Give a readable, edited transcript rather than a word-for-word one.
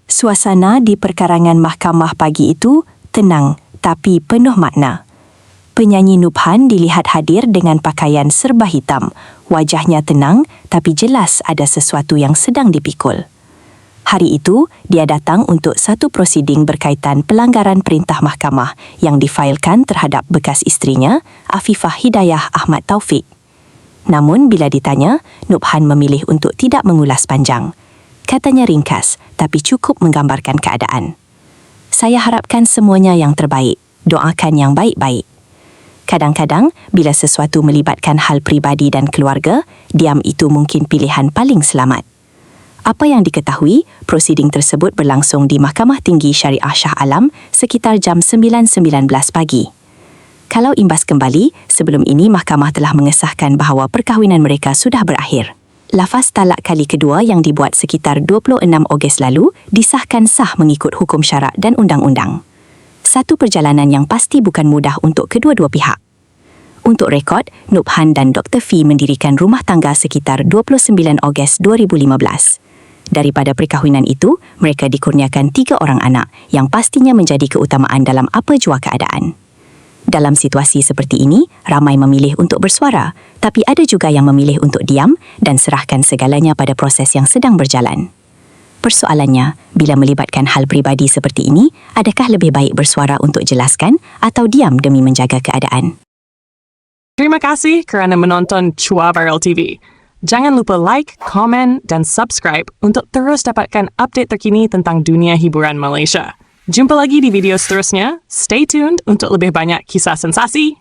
Suasana di perkarangan mahkamah pagi itu tenang tapi penuh makna. Penyanyi Nubhan dilihat hadir dengan pakaian serba hitam. Wajahnya tenang tapi jelas ada sesuatu yang sedang dipikul. Hari itu, dia datang untuk satu prosiding berkaitan pelanggaran perintah mahkamah yang difailkan terhadap bekas isterinya, Afifah Hidayah Ahmad Taufik. Namun bila ditanya, Nubhan memilih untuk tidak mengulas panjang. Katanya ringkas, tapi cukup menggambarkan keadaan. Saya harapkan semuanya yang terbaik. Doakan yang baik-baik. Kadang-kadang, bila sesuatu melibatkan hal pribadi dan keluarga, diam itu mungkin pilihan paling selamat. Apa yang diketahui, prosiding tersebut berlangsung di Mahkamah Tinggi Syariah Shah Alam sekitar jam 9.19 pagi. Kalau imbas kembali, sebelum ini mahkamah telah mengesahkan bahawa perkahwinan mereka sudah berakhir. Lafaz talak kali kedua yang dibuat sekitar 26 Ogos lalu disahkan sah mengikut hukum syarak dan undang-undang. Satu perjalanan yang pasti bukan mudah untuk kedua-dua pihak. Untuk rekod, Nubhan dan Dr. Fee mendirikan rumah tangga sekitar 29 Ogos 2015. Daripada perkahwinan itu, mereka dikurniakan 3 orang anak yang pastinya menjadi keutamaan dalam apa jua keadaan. Dalam situasi seperti ini, ramai memilih untuk bersuara, tapi ada juga yang memilih untuk diam dan serahkan segalanya pada proses yang sedang berjalan. Persoalannya, bila melibatkan hal pribadi seperti ini, adakah lebih baik bersuara untuk jelaskan atau diam demi menjaga keadaan? Terima kasih kerana menonton Chua Viral TV. Jangan lupa like, komen dan subscribe untuk terus dapatkan update terkini tentang dunia hiburan Malaysia. Jumpa lagi di video seterusnya. Stay tuned untuk lebih banyak kisah sensasi.